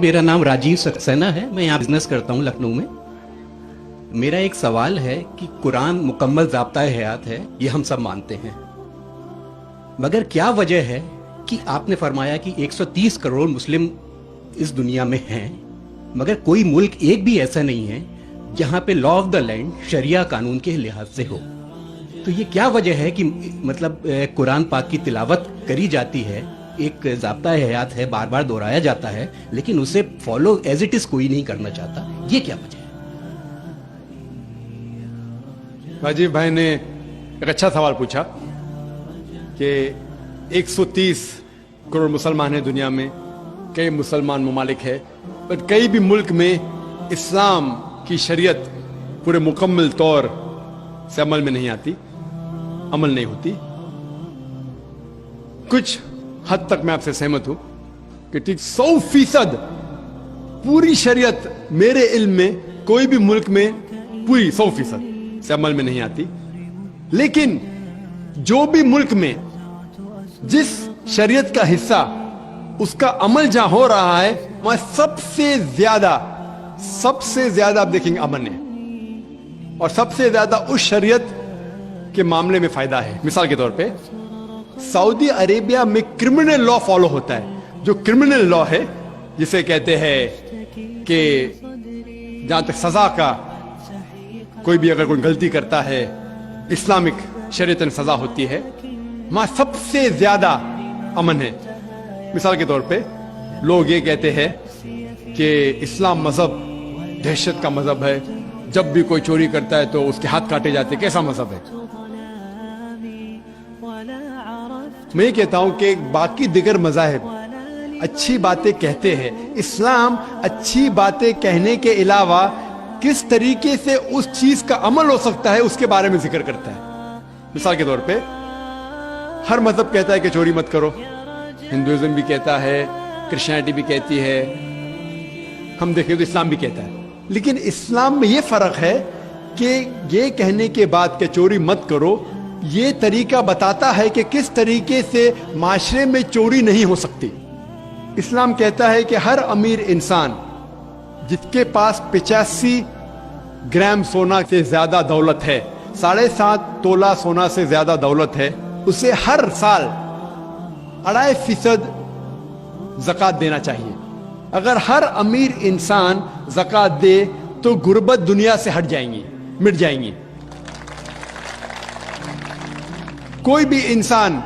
मेरा नाम राजीव सक्सेना है। मैं यहाँ बिजनेस करता हूँ लखनऊ में। मेरा एक सवाल है कि कुरान मुकम्मल ज़ाब्ता हयात है, ये हम सब मानते हैं, मगर क्या वजह है कि आपने फरमाया कि 130 करोड़ मुस्लिम इस दुनिया में हैं, मगर कोई मुल्क एक भी ऐसा नहीं है जहाँ पे लॉ ऑफ द लैंड शरिया कानून के लिहाज से हो। तो ये क्या वजह है कि मतलब कुरान पाक की तिलावत करी जाती है, एक ज़ाब्ता हयात है, बार बार दोहराया जाता है, लेकिन उसे फॉलो एज इट इज कोई नहीं करना चाहता, ये क्या वजह है? राजीव भाई ने एक अच्छा सवाल पूछा कि 130 करोड़ मुसलमान हैं दुनिया में, कई मुसलमान ममालिक है, पर कई भी मुल्क में इस्लाम की शरीयत पूरे मुकम्मल तौर से अमल में नहीं आती, अमल नहीं होती। कुछ हद तक मैं आपसे सहमत हूं कि ठीक 100% पूरी शरीयत मेरे इल्म में कोई भी मुल्क में पूरी 100% से अमल में नहीं आती, लेकिन जो भी मुल्क में जिस शरीयत का हिस्सा उसका अमल जहां हो रहा है वहां सबसे ज्यादा आप देखेंगे अमन है, और सबसे ज्यादा उस शरीयत के मामले में फायदा है। मिसाल के तौर पे सऊदी अरेबिया में क्रिमिनल लॉ फॉलो होता है। जो क्रिमिनल लॉ है, जिसे कहते हैं कि जहां तक सजा का, कोई भी अगर कोई गलती करता है इस्लामिक शरीयत में सजा होती है, वहां सबसे ज्यादा अमन है। मिसाल के तौर पे लोग ये कहते हैं कि इस्लाम मजहब दहशत का मजहब है, जब भी कोई चोरी करता है तो उसके हाथ काटे जाते, कैसा मजहब है? मैं ये कहता हूं कि बाकी दिगर मज़ाहिब अच्छी बातें कहते हैं, इस्लाम अच्छी बातें कहने के अलावा किस तरीके से उस चीज का अमल हो सकता है उसके बारे में जिक्र करता है। मिसाल के तौर पे हर मजहब कहता है कि चोरी मत करो, हिंदुइज्म भी कहता है, क्रिश्चियनिटी भी कहती है, हम देखें तो इस्लाम भी कहता है। लेकिन इस्लाम में ये फर्क है कि ये कहने के बाद कि चोरी मत करो, ये तरीका बताता है कि किस तरीके से माशरे में चोरी नहीं हो सकती। इस्लाम कहता है कि हर अमीर इंसान जिसके पास 85 ग्राम सोना से ज्यादा दौलत है, 7.5 तोला सोना से ज्यादा दौलत है, उसे हर साल 2.5% ज़कात देना चाहिए। अगर हर अमीर इंसान ज़कात दे तो गुर्बत दुनिया से हट जाएंगी, मिट जाएंगी। कोई भी इंसान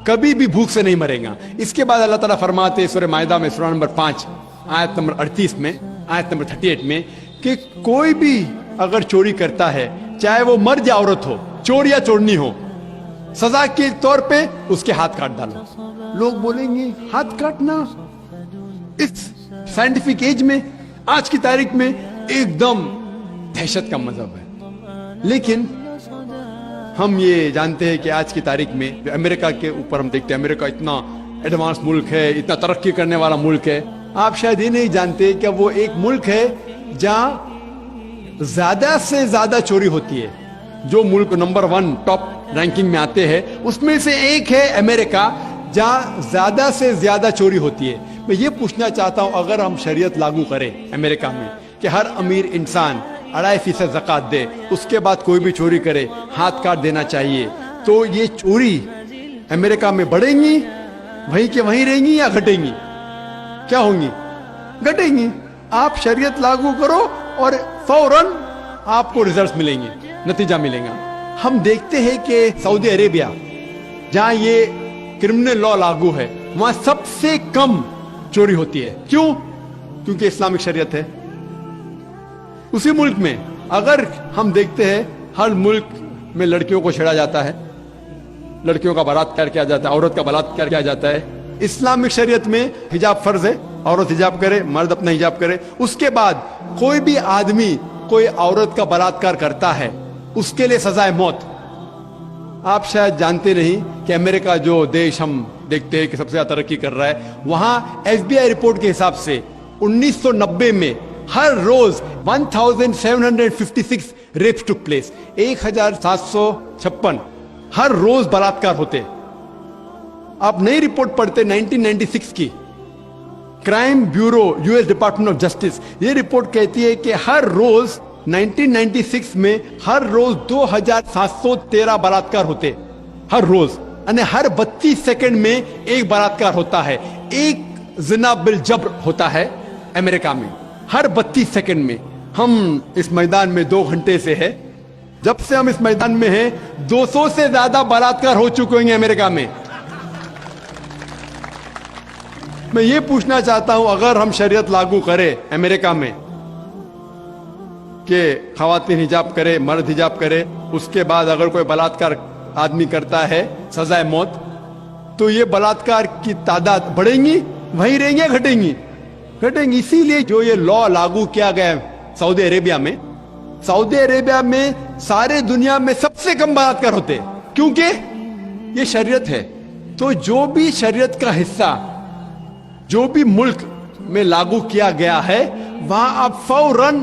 कभी भी भूख से नहीं मरेगा। इसके बाद अल्लाह ताला फरमाते हैं सूरह माइदा में सूरह नंबर 5 आयत नंबर 38 में, आयत नंबर 38 में, कि कोई भी अगर चोरी करता है, चाहे वो मर्द या औरत हो, चोर या चोरनी हो, सजा के तौर पे उसके हाथ काट डालो। लोग बोलेंगे हाथ काटना इस साइंटिफिक एज में, आज की तारीख में एकदम दहशत का मजहब है। लेकिन हम ये जानते हैं कि आज की तारीख में अमेरिका के ऊपर हम देखते हैं, अमेरिका इतना एडवांस मुल्क है, इतना तरक्की करने वाला मुल्क है। आप शायद ये नहीं जानते कि वो एक मुल्क है जहां ज्यादा से ज्यादा चोरी होती है। जो मुल्क नंबर 1 टॉप रैंकिंग में आते हैं उसमें से एक है अमेरिका, जहां ज्यादा से ज्यादा चोरी होती है। मैं ये पूछना चाहता हूं, अगर हम शरीयत लागू करें अमेरिका में कि हर अमीर इंसान 2.5% ज़कात दे, उसके बाद कोई भी चोरी करे हाथ काट देना चाहिए, तो ये चोरी अमेरिका में बढ़ेंगी, वहीं के वहीं रहेंगी या घटेंगी? क्या होंगी? घटेंगी। आप शरीयत लागू करो और फौरन आपको रिजल्ट मिलेंगे, नतीजा मिलेगा। हम देखते हैं कि सऊदी अरेबिया जहां ये क्रिमिनल लॉ लागू है, वहां सबसे कम चोरी होती है। क्यों? क्योंकि इस्लामिक शरीयत है। उसी मुल्क में अगर हम देखते हैं हर मुल्क में लड़कियों को छेड़ा जाता है, लड़कियों का बलात्कार किया जाता है, औरत का बलात्कार किया जाता है। इस्लामिक शरीयत में हिजाब फर्ज है, औरत हिजाब करे, मर्द अपना हिजाब करे। उसके बाद कोई भी आदमी कोई औरत का बलात्कार करता है, उसके लिए सजा है मौत। आप शायद जानते नहीं कि अमेरिका जो देश हम देखते हैं कि सबसे ज्यादा तरक्की कर रहा है, वहां FBI रिपोर्ट के हिसाब से 1990 में हर रोज 1756 रेप्स टुक प्लेस, 1756 हर रोज बलात्कार होते। आप नई रिपोर्ट पढ़ते 1996 की crime bureau US department of justice, ये रिपोर्ट कहती है कि हर रोज 1996 में हर रोज 2713 बलात्कार होते, हर रोज, અને हर 32 सेकंड में एक बलात्कार होता है, एक जिना बिल जब्र होता है अमेरिका में हर 32 सेकंड में। हम इस मैदान में 2 घंटे से है, जब से हम इस मैदान में हैं 200 से ज्यादा बलात्कार हो चुके हैं अमेरिका में। मैं ये पूछना चाहता हूं, अगर हम शरीयत लागू करें अमेरिका में कि खवातीन हिजाब करे, मर्द हिजाब करे, उसके बाद अगर कोई बलात्कार आदमी करता है सजाए मौत, तो ये बलात्कार की तादाद बढ़ेंगी, वहीं रहेंगी या घटेंगी? घटेंगी। इसीलिए जो ये लॉ लागू किया गया सऊदी अरेबिया में, सऊदी अरेबिया में सारे दुनिया में सबसे कम बलात्कार होते, क्योंकि ये शरीयत है। तो जो भी शरीयत का हिस्सा जो भी मुल्क में लागू किया गया है, वहां आप फौरन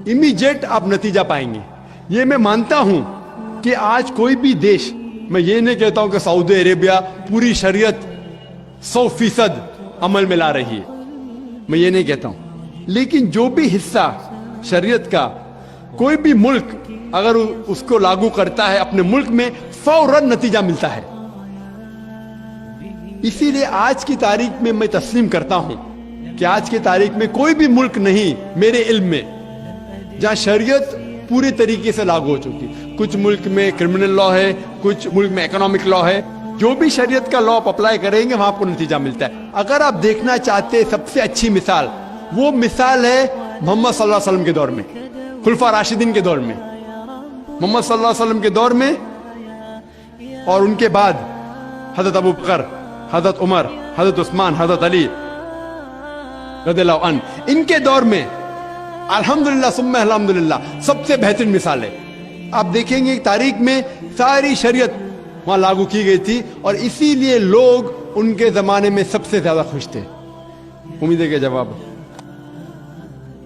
इमीडिएट आप नतीजा पाएंगे। ये मैं मानता हूं कि आज कोई भी देश, मैं ये नहीं कहता हूं कि सऊदी अरेबिया पूरी शरीयत 100% अमल में ला रही है, मैं ये नहीं कहता हूं, लेकिन जो भी हिस्सा शरीयत का कोई भी मुल्क अगर उसको लागू करता है अपने मुल्क में, फौरन नतीजा मिलता है। इसीलिए आज की तारीख में मैं तस्लीम करता हूं कि आज की तारीख में कोई भी मुल्क नहीं मेरे इल्म में जहां शरीयत पूरी तरीके से लागू हो चुकी। कुछ मुल्क में क्रिमिनल लॉ है, कुछ मुल्क में इकोनॉमिक लॉ है, जो भी शरीयत का लॉ आप अप्लाई करेंगे वहां आपको नतीजा मिलता है। अगर आप देखना चाहते हैं सबसे अच्छी मिसाल, वो मिसाल है मोहम्मद सल्लल्लाहु अलैहि वसल्लम के दौर में, खुलफा राशिदीन के दौर में, मोहम्मद सल्लल्लाहु अलैहि वसल्लम के दौर में और उनके बाद हजरत अबू बकर, हजरत उमर, हजरत उस्मान, हजरत अली रज़ियल्लाहु अन्हु, इनके दौर में अल्हम्दुलिल्लाह सुम्मा अल्हम्दुलिल्लाह सबसे बेहतरीन मिसाल है। आप देखेंगे तारीख में सारी शरीयत वहां लागू की गई थी और इसीलिए लोग उनके जमाने में सबसे ज्यादा खुश थे। उम्मीद है कि जवाब